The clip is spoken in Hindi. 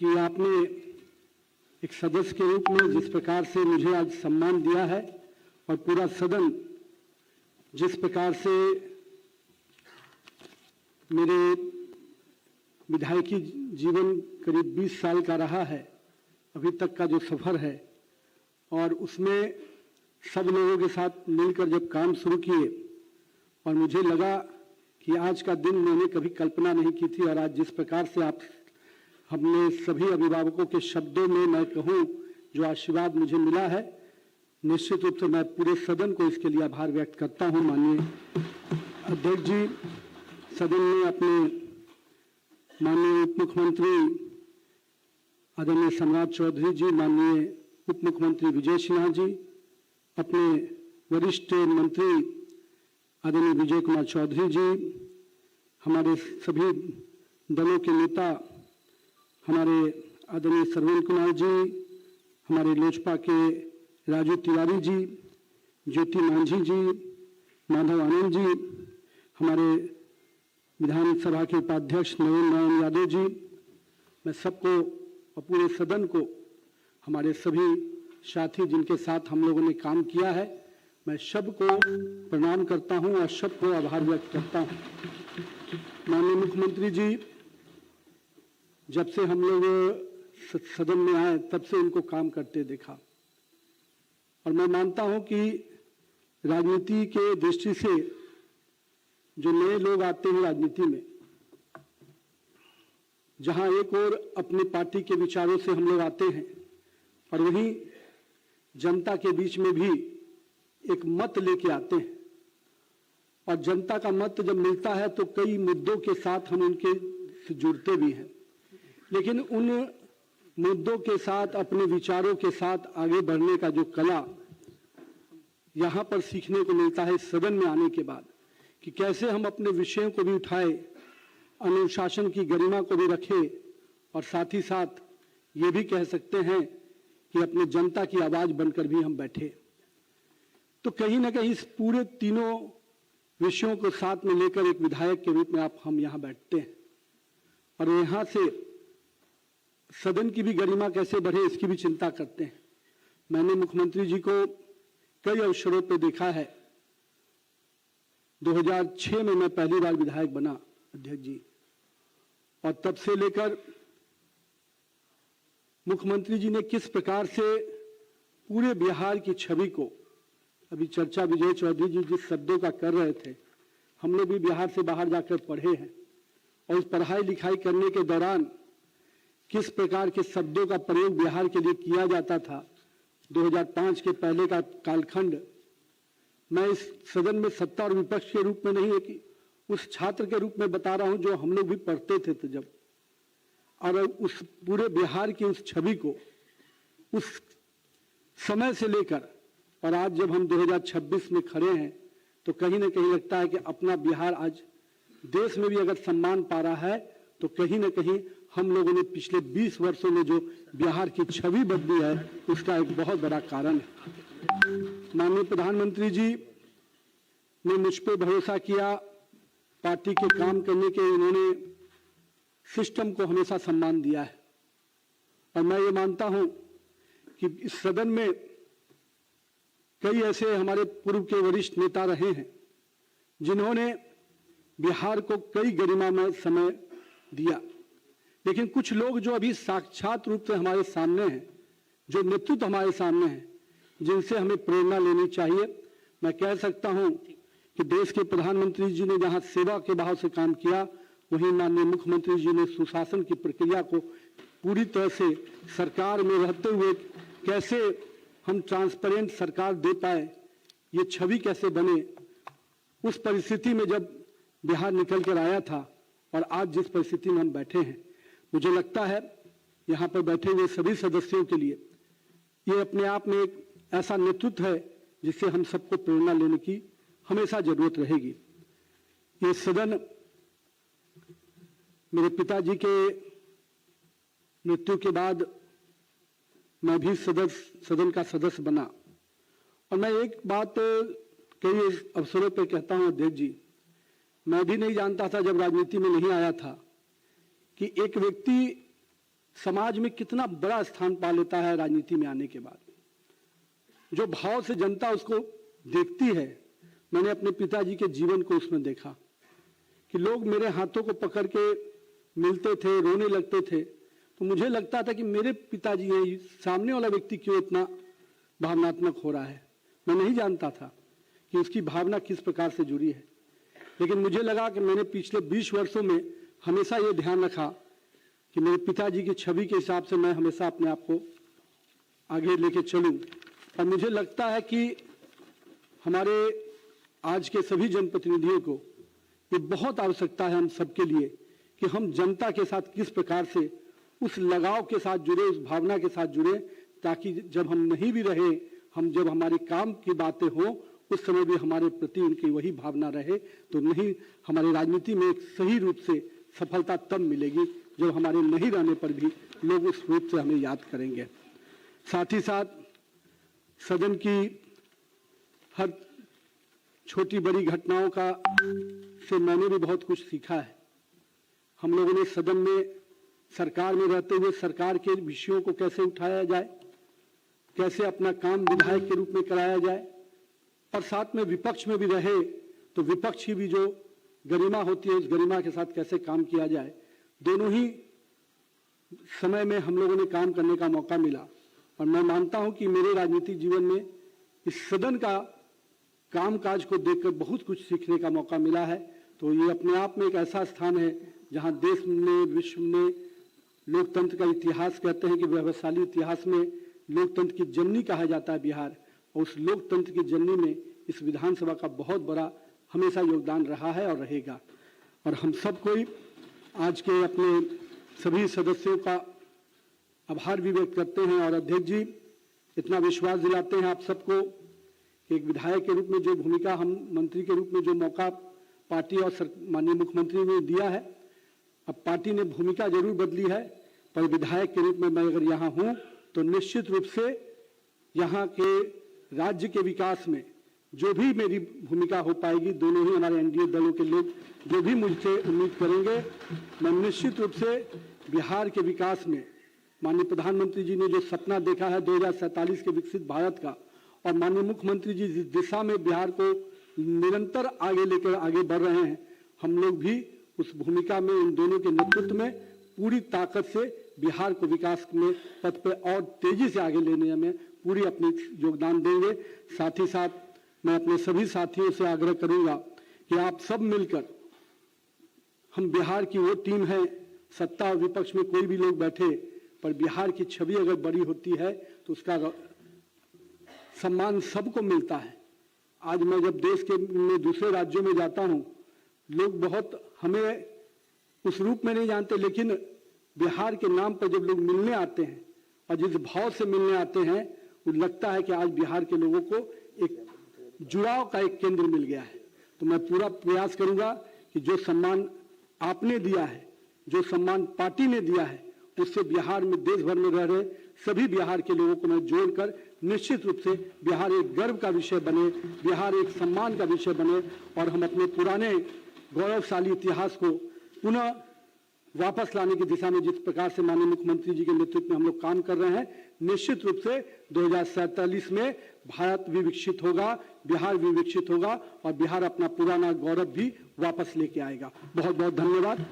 कि आपने एक सदस्य के रूप में जिस प्रकार से मुझे आज सम्मान दिया है और पूरा सदन जिस प्रकार से मेरे विधायकी जीवन करीब 20 साल का रहा है, अभी तक का जो सफ़र है, और उसमें सब लोगों के साथ मिलकर जब काम शुरू किए और मुझे लगा कि आज का दिन मैंने कभी कल्पना नहीं की थी, और आज जिस प्रकार से आप हमने सभी अभिभावकों के शब्दों में मैं कहूँ जो आशीर्वाद मुझे मिला है, निश्चित रूप से मैं पूरे सदन को इसके लिए आभार व्यक्त करता हूँ। माननीय अध्यक्ष जी, सदन में अपने माननीय उप मुख्यमंत्री आदरणीय सम्राट चौधरी जी, माननीय उप मुख्यमंत्री विजय सिन्हा जी, अपने वरिष्ठ मंत्री आदरणीय विजय कुमार चौधरी जी, हमारे सभी दलों के नेता हमारे आदरणीय सरवीन कुमार जी, हमारे लोजपा के राजू तिवारी जी, ज्योति मांझी जी, माधव आनंद जी, हमारे विधानसभा के उपाध्यक्ष नवीन नारायण यादव जी, मैं सबको और पूरे सदन को, हमारे सभी साथी जिनके साथ हम लोगों ने काम किया है, मैं सबको प्रणाम करता हूं और सबको आभार व्यक्त करता हूं। माननीय मुख्यमंत्री जी, जब से हम लोग सदन में आए तब से इनको काम करते देखा, और मैं मानता हूं कि राजनीति के दृष्टि से जो नए लोग आते हैं राजनीति में, जहां एक और अपनी पार्टी के विचारों से हम लोग आते हैं और वहीं जनता के बीच में भी एक मत लेके आते हैं, और जनता का मत जब मिलता है तो कई मुद्दों के साथ हम उनके से जुड़ते भी हैं, लेकिन उन मुद्दों के साथ अपने विचारों के साथ आगे बढ़ने का जो कला यहाँ पर सीखने को मिलता है इस सदन में आने के बाद, कि कैसे हम अपने विषयों को भी उठाए, अनुशासन की गरिमा को भी रखें, और साथ ही साथ ये भी कह सकते हैं कि अपने जनता की आवाज बनकर भी हम बैठे। तो कहीं ना कहीं इस पूरे तीनों विषयों को साथ में लेकर एक विधायक के रूप में हम यहाँ बैठते हैं, और यहाँ से सदन की भी गरिमा कैसे बढ़े इसकी भी चिंता करते हैं। मैंने मुख्यमंत्री जी को कई अवसरों पर देखा है। 2006 में मैं पहली बार विधायक बना अध्यक्ष जी, और तब से लेकर मुख्यमंत्री जी ने किस प्रकार से पूरे बिहार की छवि को, अभी चर्चा विजय चौधरी जी जिस शब्दों का कर रहे थे, हम लोग भी बिहार से बाहर जाकर पढ़े हैं, और उस पढ़ाई लिखाई करने के दौरान किस प्रकार के शब्दों का प्रयोग बिहार के लिए किया जाता था। 2005 के पहले का कालखंड मैं इस सदन में सत्ता और विपक्ष के रूप में नहीं है कि उस छात्र के रूप में बता रहा हूं जो हम लोग भी पढ़ते थे तो जब, और उस पूरे बिहार की उस छवि को उस समय से लेकर और आज जब हम 2026 में खड़े हैं तो कहीं ना कहीं लगता है कि अपना बिहार आज देश में भी अगर सम्मान पा रहा है तो कहीं ना कहीं हम लोगों ने पिछले 20 वर्षों में जो बिहार की छवि बदली है उसका एक बहुत बड़ा कारण है। माननीय प्रधानमंत्री जी ने मुझ पर भरोसा किया, पार्टी के काम करने के इन्होंने सिस्टम को हमेशा सम्मान दिया है, और मैं ये मानता हूं कि इस सदन में कई ऐसे हमारे पूर्व के वरिष्ठ नेता रहे हैं जिन्होंने बिहार को कई गरिमामय समय दिया, लेकिन कुछ लोग जो अभी साक्षात रूप से हमारे सामने हैं, जो नेतृत्व हमारे सामने हैं, जिनसे हमें प्रेरणा लेनी चाहिए। मैं कह सकता हूं कि देश के प्रधानमंत्री जी ने जहां सेवा के भाव से काम किया, वहीं माननीय मुख्यमंत्री जी ने सुशासन की प्रक्रिया को पूरी तरह से सरकार में रहते हुए कैसे हम ट्रांसपेरेंट सरकार दे पाए, ये छवि कैसे बने, उस परिस्थिति में जब बिहार निकल कर आया था और आज जिस परिस्थिति में हम बैठे हैं, मुझे लगता है यहाँ पर बैठे हुए सभी सदस्यों के लिए ये अपने आप में एक ऐसा नेतृत्व है जिससे हम सबको प्रेरणा लेने की हमेशा जरूरत रहेगी। ये सदन मेरे पिताजी के मृत्यु के बाद मैं भी सदन का सदस्य बना, और मैं एक बात कई अवसरों पर कहता हूं अध्यक्ष जी, मैं भी नहीं जानता था जब राजनीति में नहीं आया था कि एक व्यक्ति समाज में कितना बड़ा स्थान पा लेता है राजनीति में आने के बाद। जो भाव से जनता उसको देखती है, मैंने अपने पिताजी के जीवन को उसमें देखा कि लोग मेरे हाथों को पकड़ के मिलते थे, रोने लगते थे, तो मुझे लगता था कि मेरे पिताजी हैं, सामने वाला व्यक्ति क्यों इतना भावनात्मक हो रहा है। मैं नहीं जानता था कि उसकी भावना किस प्रकार से जुड़ी है, लेकिन मुझे लगा कि मैंने पिछले 20 वर्षों में हमेशा ये ध्यान रखा कि मेरे पिताजी की छवि के हिसाब से मैं हमेशा अपने आप को आगे लेके चलूं। और मुझे लगता है कि हमारे आज के सभी जनप्रतिनिधियों को ये बहुत आवश्यकता है हम सबके लिए कि हम जनता के साथ किस प्रकार से उस लगाव के साथ जुड़े, उस भावना के साथ जुड़े, ताकि जब हम नहीं भी रहे, हम जब हमारे काम की बातें हों उस समय भी हमारे प्रति उनकी वही भावना रहे। तो नहीं, हमारे राजनीति में एक सही रूप से सफलता तब मिलेगी जब हमारे नहीं रहने पर भी लोग उस रूप से हमें याद करेंगे। साथ ही साथ सदन की हर छोटी बड़ी घटनाओं का से मैंने भी बहुत कुछ सीखा है। हम लोगों ने सदन में सरकार में रहते हुए सरकार के विषयों को कैसे उठाया जाए, कैसे अपना काम विधायक के रूप में कराया जाए, और साथ में विपक्ष में भी रहे तो विपक्ष की भी जो गरिमा होती है उस गरिमा के साथ कैसे काम किया जाए। दोनों ही समय में हम लोगों ने काम करने का मौका मिला और मैं मानता हूं कि मेरे राजनीतिक जीवन में इस सदन का कामकाज को देखकर बहुत कुछ सीखने का मौका मिला है। तो ये अपने आप में एक ऐसा स्थान है जहां देश में, विश्व में लोकतंत्र का इतिहास, कहते हैं कि वैभवशाली इतिहास में लोकतंत्र की जननी कहा जाता है बिहार, और उस लोकतंत्र की जननी में इस विधानसभा का बहुत बड़ा हमेशा योगदान रहा है और रहेगा। और हम सब कोई आज के अपने सभी सदस्यों का आभार भी व्यक्त करते हैं और अध्यक्ष जी इतना विश्वास दिलाते हैं आप सबको कि एक विधायक के रूप में जो भूमिका, हम मंत्री के रूप में जो मौका पार्टी और माननीय मुख्यमंत्री ने दिया है, अब पार्टी ने भूमिका जरूर बदली है, पर विधायक के रूप में मैं अगर यहाँ हूँ तो निश्चित रूप से यहाँ के राज्य के विकास में जो भी मेरी भूमिका हो पाएगी, दोनों ही हमारे एनडीए दलों के लोग जो भी मुझसे उम्मीद करेंगे, मैं निश्चित रूप से बिहार के विकास में माननीय प्रधानमंत्री जी ने जो सपना देखा है 2047 के विकसित भारत का, और माननीय मुख्यमंत्री जी जिस दिशा में बिहार को निरंतर आगे लेकर आगे बढ़ रहे हैं, हम लोग भी उस भूमिका में इन दोनों के नेतृत्व में पूरी ताकत से बिहार को विकास में पथ पर और तेजी से आगे लेने में पूरी अपनी योगदान देंगे। साथ ही साथ मैं अपने सभी साथियों से आग्रह करूंगा कि आप सब मिलकर, हम बिहार की वो टीम है, सत्ता और विपक्ष में कोई भी लोग बैठे, पर बिहार की छवि अगर बड़ी होती है तो उसका सम्मान सबको मिलता है। आज मैं जब देश के में दूसरे राज्यों में जाता हूं, लोग बहुत हमें उस रूप में नहीं जानते, लेकिन बिहार के नाम पर जब लोग मिलने आते हैं और जिस भाव से मिलने आते हैं, वो लगता है कि आज बिहार के लोगों को एक जुड़ाव का एक केंद्र मिल गया है। तो मैं पूरा प्रयास करूंगा कि जो सम्मान आपने दिया है, जो सम्मान पार्टी ने दिया है, उससे बिहार में, देश भर में रह रहे सभी बिहार के लोगों को मैं जोड़कर निश्चित रूप से बिहार एक गर्व का विषय बने, बिहार एक सम्मान का विषय बने, और हम अपने पुराने गौरवशाली इतिहास को पुनः वापस लाने की दिशा में जिस प्रकार से माननीय मुख्यमंत्री जी के नेतृत्व में हम लोग काम कर रहे हैं, निश्चित रूप से 2047 में भारत भी विकसित होगा, बिहार भी विकसित होगा और बिहार अपना पुराना गौरव भी वापस लेके आएगा। बहुत बहुत धन्यवाद।